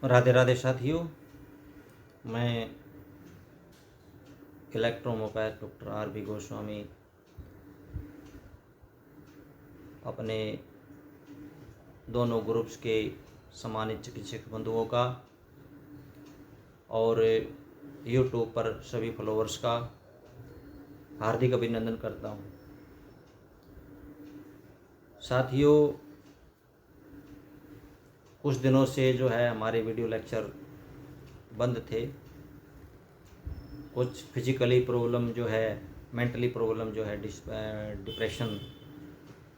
राधे राधे साथियों, मैं इलेक्ट्रोमोपैथ doctor RB. Goswami अपने दोनों ग्रुप्स के सम्मानित चिकित्सक बंधुओं का और यूट्यूब पर सभी फॉलोअर्स का हार्दिक अभिनंदन करता हूँ। साथियों, कुछ दिनों से जो है हमारे वीडियो लेक्चर बंद थे। कुछ फिजिकली प्रॉब्लम जो है, मेंटली प्रॉब्लम जो है, डिप्रेशन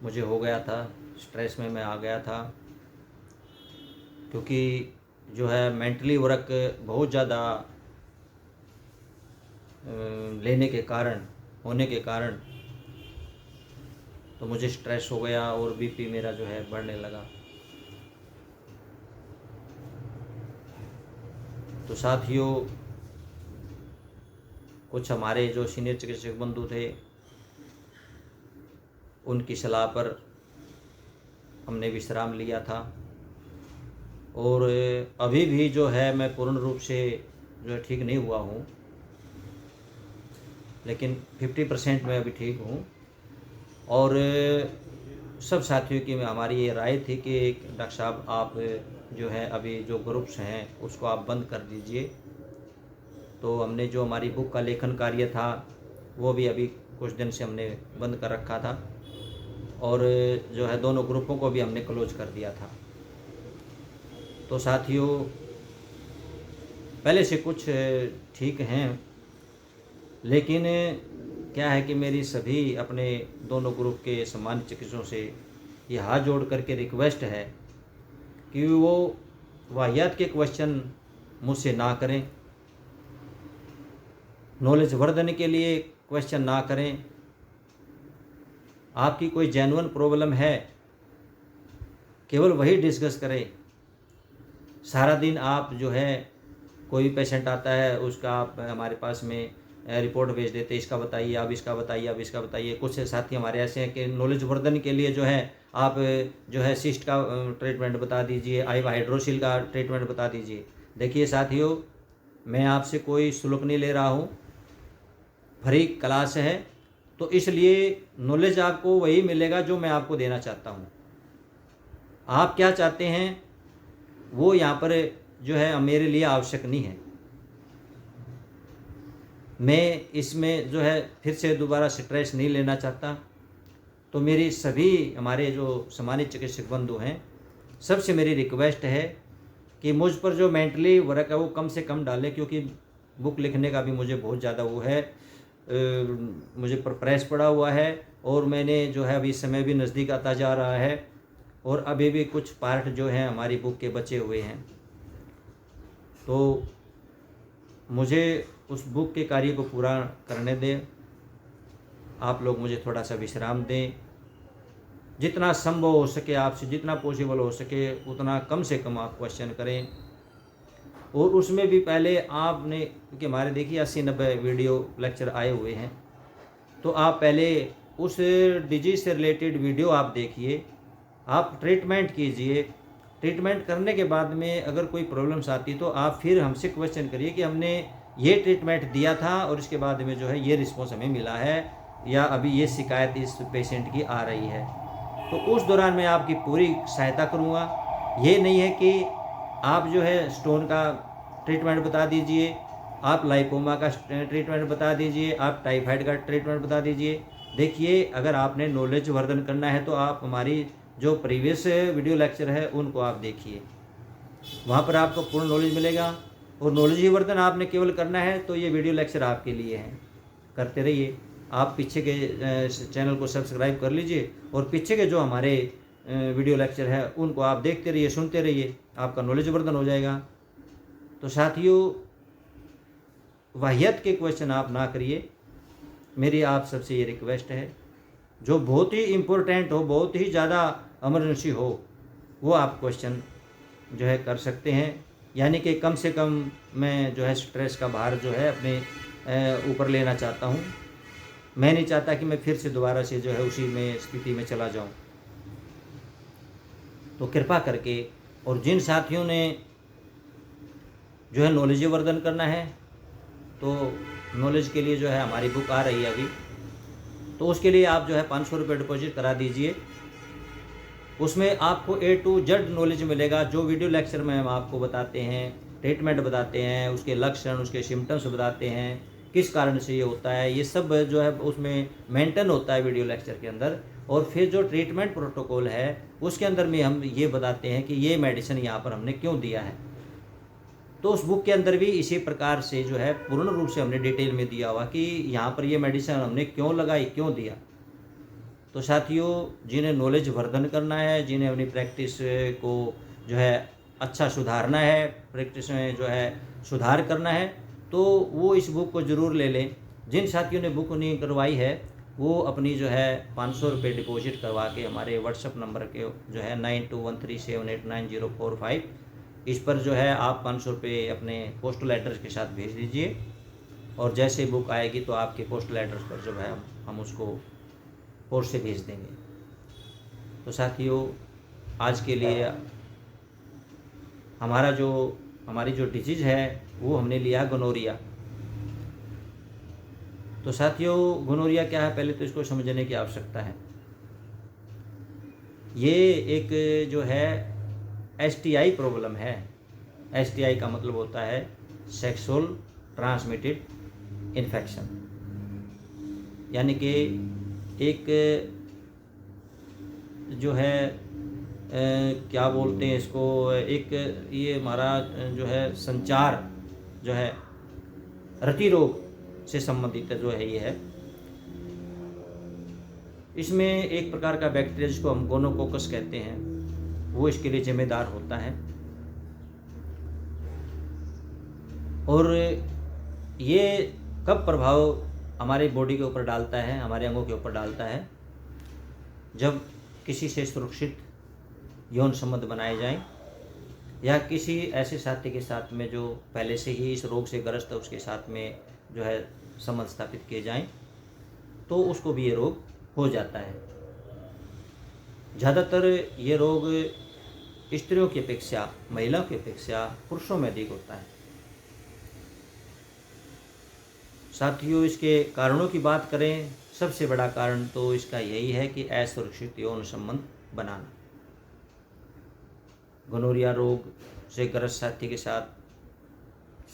मुझे हो गया था, स्ट्रेस में मैं आ गया था, क्योंकि जो है मेंटली वर्क बहुत ज़्यादा लेने के कारण, होने के कारण तो मुझे स्ट्रेस हो गया और बीपी मेरा जो है बढ़ने लगा। तो साथियों, कुछ हमारे जो सीनियर चिकित्सक बंधु थे, उनकी सलाह पर हमने विश्राम लिया था और अभी भी जो है मैं पूर्ण रूप से जो है ठीक नहीं हुआ हूँ, लेकिन 50% मैं अभी ठीक हूँ। और सब साथियों की हमारी ये राय थी कि डॉक्टर साहब, आप जो है अभी जो ग्रुप्स हैं उसको आप बंद कर दीजिए। तो हमने जो हमारी बुक का लेखन कार्य था वो भी अभी कुछ दिन से हमने बंद कर रखा था और जो है दोनों ग्रुपों को भी हमने क्लोज कर दिया था। तो साथियों, पहले से कुछ ठीक हैं, लेकिन क्या है कि मेरी सभी अपने दोनों ग्रुप के सम्मानित चिकित्सकों से ये हाथ जोड़ करके रिक्वेस्ट है कि वो वाहियात के क्वेश्चन मुझसे ना करें, नॉलेज वर्धन के लिए क्वेश्चन ना करें। आपकी कोई जेन्युइन प्रॉब्लम है, केवल वही डिस्कस करें। सारा दिन आप जो है, कोई पेशेंट आता है उसका आप हमारे पास में रिपोर्ट भेज देते, इसका बताइए, आप इसका बताइए, आप इसका बताइए। कुछ साथी हमारे ऐसे हैं कि नॉलेज वर्धन के लिए जो है आप जो है सिस्ट का ट्रीटमेंट बता दीजिए, आइवा हाइड्रोसिल का ट्रीटमेंट बता दीजिए। देखिए साथियों, मैं आपसे कोई शुल्क नहीं ले रहा हूँ, फ्री क्लास है, तो इसलिए नॉलेज आपको वही मिलेगा जो मैं आपको देना चाहता हूँ। आप क्या चाहते हैं वो यहाँ पर जो है मेरे लिए आवश्यक नहीं है। मैं इसमें जो है फिर से दोबारा स्ट्रेस नहीं लेना चाहता। तो मेरी सभी हमारे जो सम्मानित चिकित्सक बंधु हैं, सबसे मेरी रिक्वेस्ट है कि मुझ पर जो मेंटली वर्क है वो कम से कम डालें, क्योंकि बुक लिखने का भी मुझे बहुत ज़्यादा वो है, मुझे पर प्रेस पड़ा हुआ है और मैंने जो है अभी समय भी नज़दीक आता जा रहा है और अभी भी कुछ पार्ट जो हैं हमारी बुक के बचे हुए हैं। तो मुझे उस बुक के कार्य को पूरा करने दें। आप लोग मुझे थोड़ा सा विश्राम दें। जितना संभव हो सके, आपसे जितना पॉसिबल हो सके उतना कम से कम आप क्वेश्चन करें। और उसमें भी पहले आपने, क्योंकि हमारे देखिए 80-90 वीडियो लेक्चर आए हुए हैं, तो आप पहले उस डिजीज से रिलेटेड वीडियो आप देखिए, आप ट्रीटमेंट कीजिए। ट्रीटमेंट करने के बाद में अगर कोई प्रॉब्लम्स आती तो आप फिर हमसे क्वेश्चन करिए कि हमने ये ट्रीटमेंट दिया था और इसके बाद में जो है ये रिस्पॉन्स हमें मिला है, या अभी ये शिकायत इस पेशेंट की आ रही है। तो उस दौरान मैं आपकी पूरी सहायता करूँगा। ये नहीं है कि आप जो है स्टोन का ट्रीटमेंट बता दीजिए, आप लाइपोमा का ट्रीटमेंट बता दीजिए, आप टाइफाइड का ट्रीटमेंट बता दीजिए। देखिए, अगर आपने नॉलेज वर्धन करना है तो आप हमारी जो प्रीवियस वीडियो लेक्चर है उनको आप देखिए, वहाँ पर आपको पूर्ण नॉलेज मिलेगा। और नॉलेज ही वर्धन आपने केवल करना है तो ये वीडियो लेक्चर आपके लिए हैं, करते रहिए। आप पीछे के चैनल को सब्सक्राइब कर लीजिए और पीछे के जो हमारे वीडियो लेक्चर है उनको आप देखते रहिए, सुनते रहिए, आपका नॉलेज वर्धन हो जाएगा। तो साथियों, वाहियत के क्वेश्चन आप ना करिए, मेरी आप सबसे ये रिक्वेस्ट है। जो बहुत ही इम्पोर्टेंट हो, बहुत ही ज़्यादा इमरजेंसी हो, वो आप क्वेश्चन जो है कर सकते हैं। यानी कि कम से कम मैं जो है स्ट्रेस का भार जो है अपने ऊपर लेना चाहता हूँ। मैं नहीं चाहता कि मैं फिर से दोबारा से जो है उसी में स्थिति में चला जाऊँ। तो कृपा करके, और जिन साथियों ने जो है नॉलेज वर्धन करना है, तो नॉलेज के लिए जो है हमारी बुक आ रही है अभी, तो उसके लिए आप जो है 500 रुपये डिपॉजिट करा दीजिए। उसमें आपको A to Z नॉलेज मिलेगा, जो वीडियो लेक्चर में हम आपको बताते हैं, ट्रीटमेंट बताते हैं, उसके लक्षण, उसके सिम्टम्स बताते हैं, किस कारण से ये होता है, ये सब जो है उसमें मेंटेन होता है वीडियो लेक्चर के अंदर। और फिर जो ट्रीटमेंट प्रोटोकॉल है उसके अंदर में हम ये बताते हैं कि ये मेडिसिन यहाँ पर हमने क्यों दिया है। तो उस बुक के अंदर भी इसी प्रकार से जो है पूर्ण रूप से हमने डिटेल में दिया हुआ कि यहाँ पर ये मेडिसिन हमने क्यों लगाई, क्यों दिया। तो साथियों, जिन्हें नॉलेज वर्धन करना है, जिन्हें अपनी प्रैक्टिस को जो है अच्छा सुधारना है, प्रैक्टिस में जो है सुधार करना है, तो वो इस बुक को ज़रूर ले लें। जिन साथियों ने बुक नहीं करवाई है वो अपनी जो है 500 रुपये डिपॉजिट करवा के हमारे व्हाट्सअप नंबर के जो है 9213789045 इस पर जो है आप 500 रुपये अपने पोस्टल एड्रेस के साथ भेज दीजिए, और जैसे बुक आएगी तो आपके पोस्टल एड्रेस पर जो है हम उसको पोस्ट से भेज देंगे। तो साथियों, आज के लिए हमारी जो डिजीज़ है वो हमने लिया गोनोरिया। तो साथियों, गोनोरिया क्या है, पहले तो इसको समझने की आवश्यकता है। ये एक जो है STI प्रॉब्लम है। STI का मतलब होता है सेक्सुअल ट्रांसमिटेड इन्फेक्शन, यानी कि एक जो है क्या बोलते हैं इसको, एक ये हमारा जो है संचार जो है रति रोग से संबंधित जो है ये है। इसमें एक प्रकार का बैक्टीरिया जिसको हम गोनोकोकस कहते हैं वो इसके लिए जिम्मेदार होता है। और ये कब प्रभाव हमारी बॉडी के ऊपर डालता है, हमारे अंगों के ऊपर डालता है, जब किसी से सुरक्षित यौन संबंध बनाए जाएं, या किसी ऐसे साथी के साथ में जो पहले से ही इस रोग से ग्रस्त है उसके साथ में जो है संबंध स्थापित किए जाएं, तो उसको भी ये रोग हो जाता है। ज़्यादातर ये रोग स्त्रियों की अपेक्षा, महिलाओं की अपेक्षा पुरुषों में अधिक होता है। साथियों, इसके कारणों की बात करें, सबसे बड़ा कारण तो इसका यही है कि असुरक्षित यौन संबंध बनाना। गोनोरिया रोग से ग्रस्त साथी के साथ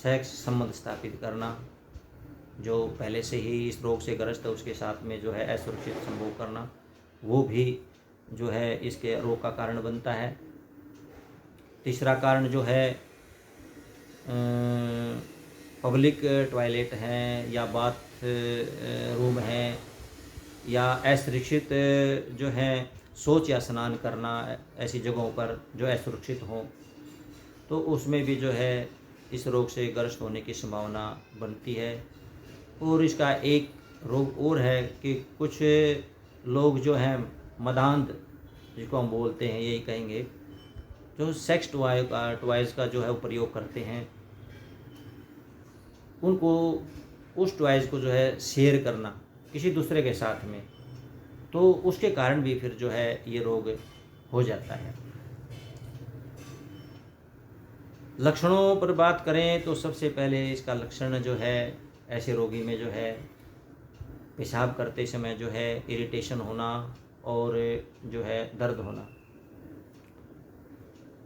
सेक्स संबंध स्थापित करना, जो पहले से ही इस रोग से ग्रस्त है उसके साथ में जो है असुरक्षित संभोग करना, वो भी जो है इसके रोग का कारण बनता है। तीसरा कारण जो है पब्लिक टॉयलेट हैं या बाथ रूम हैं या असुरक्षित जो है शौच या स्नान करना ऐसी जगहों पर जो असुरक्षित हों, तो उसमें भी जो है इस रोग से ग्रस्त होने की संभावना बनती है। और इसका एक रोग और है कि कुछ लोग जो हैं मदांध जिसको हम बोलते हैं, यही कहेंगे, जो सेक्स टॉयज़ का जो है प्रयोग करते हैं, उनको उस टॉयज़ को जो है शेयर करना किसी दूसरे के साथ में, तो उसके कारण भी फिर जो है ये रोग हो जाता है। लक्षणों पर बात करें तो सबसे पहले इसका लक्षण जो है ऐसे रोगी में जो है पेशाब करते समय जो है इरिटेशन होना और जो है दर्द होना,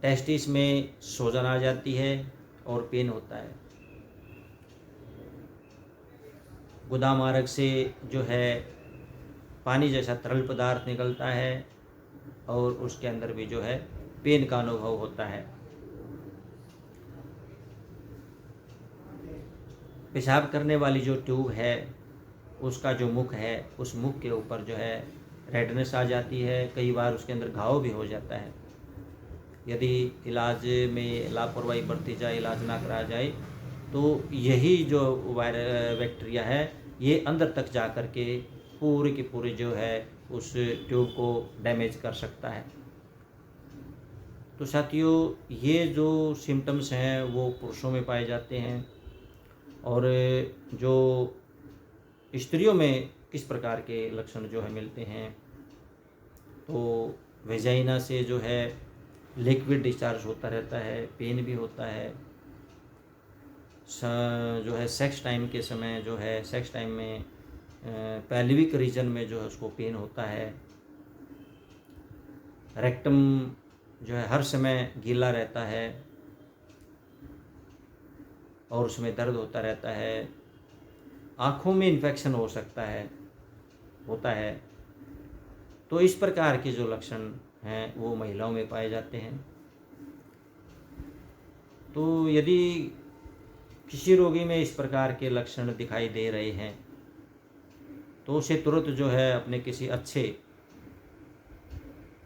टेस्टिस में सूजन आ जाती है और पेन होता है, गुदा मार्ग से जो है पानी जैसा तरल पदार्थ निकलता है और उसके अंदर भी जो है पेन का अनुभव होता है। पेशाब करने वाली जो ट्यूब है उसका जो मुख है, उस मुख के ऊपर जो है रेडनेस आ जाती है, कई बार उसके अंदर घाव भी हो जाता है। यदि इलाज में लापरवाही बरती जाए, इलाज ना कराया जाए, तो यही जो बैक्टीरिया है ये अंदर तक जा कर के पूरे के पूरे जो है उस ट्यूब को डैमेज कर सकता है। तो साथियों, ये जो सिम्टम्स हैं वो पुरुषों में पाए जाते हैं, और जो स्त्रियों में किस प्रकार के लक्षण जो है मिलते हैं, तो वेजाइना से जो है लिक्विड डिस्चार्ज होता रहता है, पेन भी होता है, जो है सेक्स टाइम के समय जो है सेक्स टाइम में पैल्विक रीजन में जो है उसको पेन होता है। रेक्टम जो है हर समय गीला रहता है और उसमें दर्द होता रहता है। आँखों में इन्फेक्शन हो सकता है होता है। तो इस प्रकार के जो लक्षण हैं वो महिलाओं में पाए जाते हैं। तो यदि किसी रोगी में इस प्रकार के लक्षण दिखाई दे रहे हैं तो उसे तुरंत जो है अपने किसी अच्छे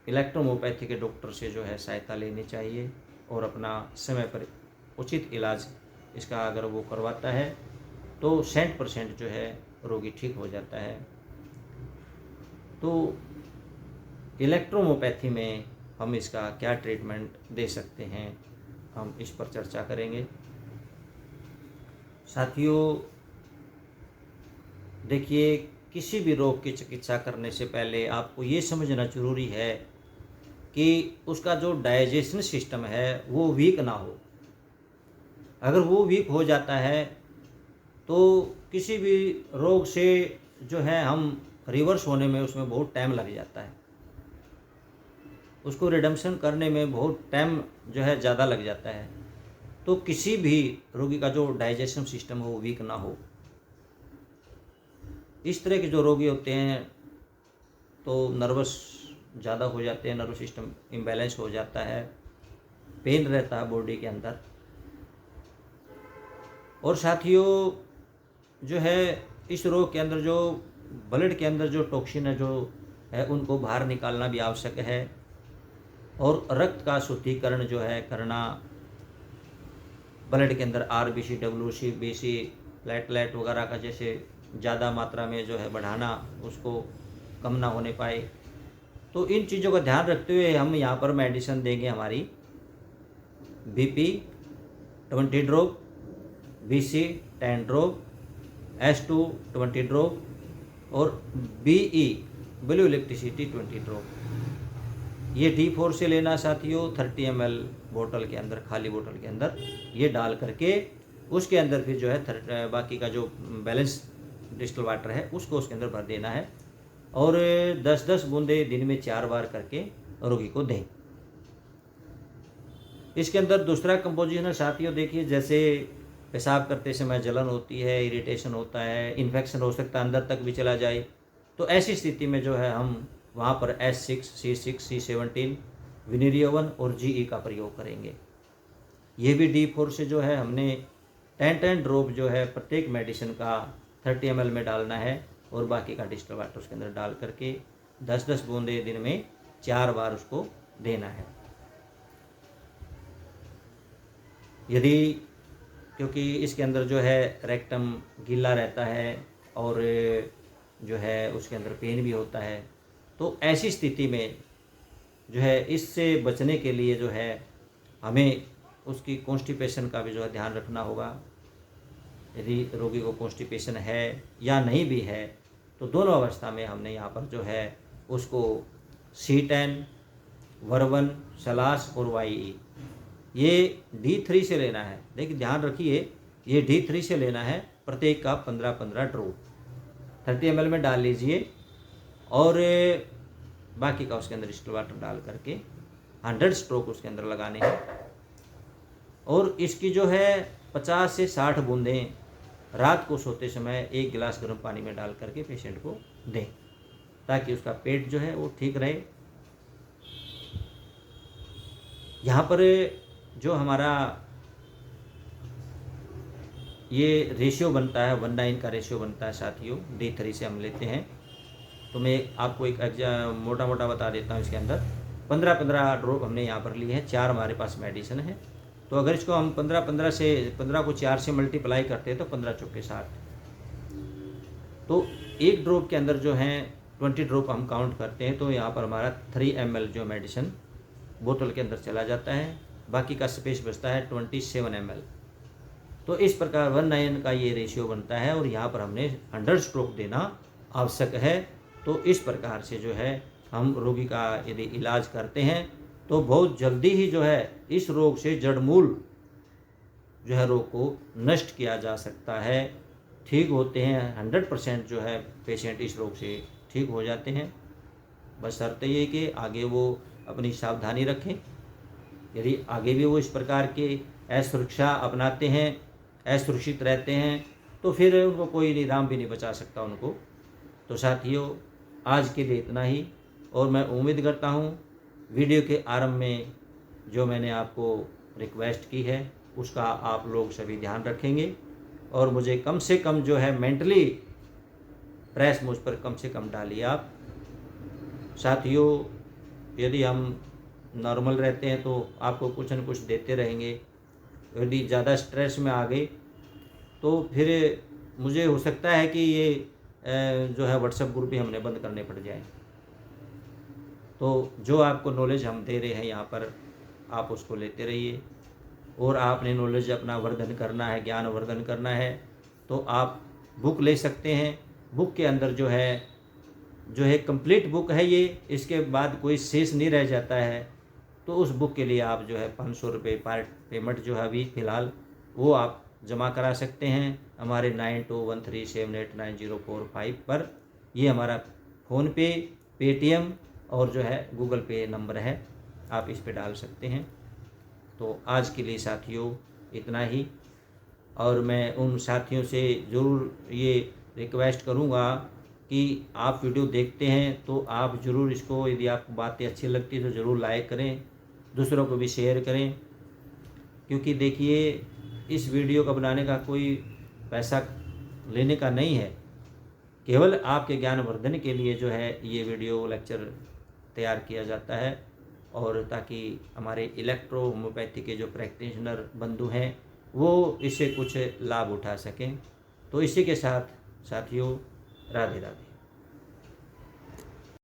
इलेक्ट्रोहोम्योपैथी के डॉक्टर से जो है सहायता लेनी चाहिए और अपना समय पर उचित इलाज इसका अगर वो करवाता है तो 100% जो है रोगी ठीक हो जाता है। तो इलेक्ट्रोहोम्योपैथी में हम इसका क्या ट्रीटमेंट दे सकते हैं, हम इस पर चर्चा करेंगे। साथियों, देखिए, किसी भी रोग की चिकित्सा करने से पहले आपको ये समझना जरूरी है कि उसका जो डाइजेशन सिस्टम है वो वीक ना हो। अगर वो वीक हो जाता है तो किसी भी रोग से जो है हम रिवर्स होने में उसमें बहुत टाइम लग जाता है, उसको रिडम्पशन करने में बहुत टाइम जो है ज़्यादा लग जाता है। तो किसी भी रोगी का जो डाइजेशन सिस्टम हो वो वीक ना हो। इस तरह के जो रोगी होते हैं तो नर्वस ज़्यादा हो जाते हैं, नर्वस सिस्टम इम्बैलेंस हो जाता है, पेन रहता है बॉडी के अंदर। और साथियों, जो है इस रोग के अंदर जो ब्लड के अंदर जो टॉक्सिन है जो है उनको बाहर निकालना भी आवश्यक है। और रक्त का शुद्धिकरण जो है करना, ब्लड के अंदर आरबीसी, डब्ल्यूसी, बीसी, प्लेटलेट वगैरह का जैसे ज़्यादा मात्रा में जो है बढ़ाना, उसको कम ना होने पाए। तो इन चीज़ों का ध्यान रखते हुए हम यहाँ पर मेडिसिन देंगे हमारी BP 20 drop, BC 10 drop, S2 20 drop और BE ब्लू इलेक्ट्रिसिटी 20 ड्रॉप। ये D4 से लेना साथियों, 30 ml बोतल के अंदर, खाली बोतल के अंदर ये डाल करके उसके अंदर फिर जो है बाकी का जो बैलेंस डिस्टिल वाटर है उसको उसके अंदर भर देना है और 10-10 बूंदे दिन में 4 बार करके रोगी को दें। इसके अंदर दूसरा कंपोजिशन है साथियों, देखिए, जैसे पेशाब करते समय जलन होती है, इरिटेशन होता है, इन्फेक्शन हो सकता है, अंदर तक भी चला जाए। तो ऐसी स्थिति में जो है हम वहाँ पर S6, C6, C17, विनेरियोवन और GE का प्रयोग करेंगे। ये भी D4 से जो है हमने 10 ड्रॉप जो है प्रत्येक मेडिसिन का 30 ml में डालना है और बाकी का डिस्टिल वाटर उसके अंदर डाल करके 10-10 बूंदे दिन में 4 बार उसको देना है। यदि क्योंकि इसके अंदर जो है रेक्टम गीला रहता है और जो है उसके अंदर पेन भी होता है, तो ऐसी स्थिति में जो है इससे बचने के लिए जो है हमें उसकी कॉन्स्टिपेशन का भी जो है ध्यान रखना होगा। यदि रोगी को कॉन्स्टिपेशन है या नहीं भी है तो दोनों अवस्था में हमने यहाँ पर जो है उसको C10, वर्बन, सलास और YE ये D3 से लेना है। देखिए, ध्यान रखिए, ये D3 से लेना है। प्रत्येक का 15-15 ड्रॉप 30 ml में डाल लीजिए और बाकी का उसके अंदर डिस्टिल वाटर डाल करके 100 स्ट्रोक उसके अंदर लगाने हैं और इसकी जो है 50 से 60 बूंदें रात को सोते समय 1 गिलास गर्म पानी में डाल करके पेशेंट को दें ताकि उसका पेट जो है वो ठीक रहे। यहाँ पर जो हमारा ये रेशियो बनता है 1:9 का रेशियो बनता है साथियों, D3 से हम लेते हैं। तो मैं आपको एक मोटा मोटा बता देता हूँ। इसके अंदर 15-15 ड्रॉप हमने यहाँ पर लिए हैं, 4 हमारे पास मेडिसिन है। तो अगर इसको हम 15 को 4 से मल्टीप्लाई करते हैं तो 15 चौके 60, तो एक ड्रॉप के अंदर जो है 20 ड्रॉप हम काउंट करते हैं। तो यहाँ पर हमारा 3 ml जो मेडिसिन बोतल के अंदर चला जाता है, बाकी का स्पेस बचता है 27 ml। तो इस प्रकार 1:9 का ये रेशियो बनता है और यहाँ पर हमने 100 स्ट्रोक देना आवश्यक है। तो इस प्रकार से जो है हम रोगी का यदि इलाज करते हैं तो बहुत जल्दी ही जो है इस रोग से जड़मूल जो है रोग को नष्ट किया जा सकता है। ठीक होते हैं 100% जो है पेशेंट इस रोग से ठीक हो जाते हैं। बस शर्त ये कि आगे वो अपनी सावधानी रखें। यदि आगे भी वो इस प्रकार के असुरक्षा अपनाते हैं, असुरक्षित रहते हैं, तो फिर उनको कोई निदान भी नहीं बचा सकता उनको। तो साथियों, आज के लिए इतना ही, और मैं उम्मीद करता हूँ वीडियो के आरंभ में जो मैंने आपको रिक्वेस्ट की है उसका आप लोग सभी ध्यान रखेंगे और मुझे कम से कम जो है मेंटली प्रेस मुझ पर कम से कम डालिए आप। साथियों, यदि हम नॉर्मल रहते हैं तो आपको कुछ न कुछ देते रहेंगे। यदि ज़्यादा स्ट्रेस में आ गए तो फिर मुझे हो सकता है कि ये जो है व्हाट्सएप ग्रुप भी हमने बंद करने पड़ जाए। तो जो आपको नॉलेज हम दे रहे हैं यहाँ पर, आप उसको लेते रहिए। और आपने नॉलेज अपना वर्धन करना है, ज्ञान वर्धन करना है, तो आप बुक ले सकते हैं। बुक के अंदर जो है कंप्लीट बुक है ये, इसके बाद कोई शेष नहीं रह जाता है। तो उस बुक के लिए आप जो है 500 रुपये पार्ट पेमेंट जो है अभी फ़िलहाल वो आप जमा करा सकते हैं हमारे 9213789045 पर। ये हमारा फ़ोनपे, पेटीएम और जो है गूगल पे नंबर है, आप इस पे डाल सकते हैं। तो आज के लिए साथियों इतना ही, और मैं उन साथियों से ज़रूर ये रिक्वेस्ट करूँगा कि आप वीडियो देखते हैं तो आप ज़रूर इसको, यदि आपको बातें अच्छी लगती है तो ज़रूर लाइक करें, दूसरों को भी शेयर करें। क्योंकि देखिए, इस वीडियो का बनाने का कोई पैसा लेने का नहीं है, केवल आपके ज्ञान वर्धन के लिए जो है ये वीडियो लेक्चर तैयार किया जाता है, और ताकि हमारे इलेक्ट्रो होम्योपैथी के जो प्रैक्टिशनर बंधु हैं वो इससे कुछ लाभ उठा सकें। तो इसी के साथ साथियों, राधे राधे।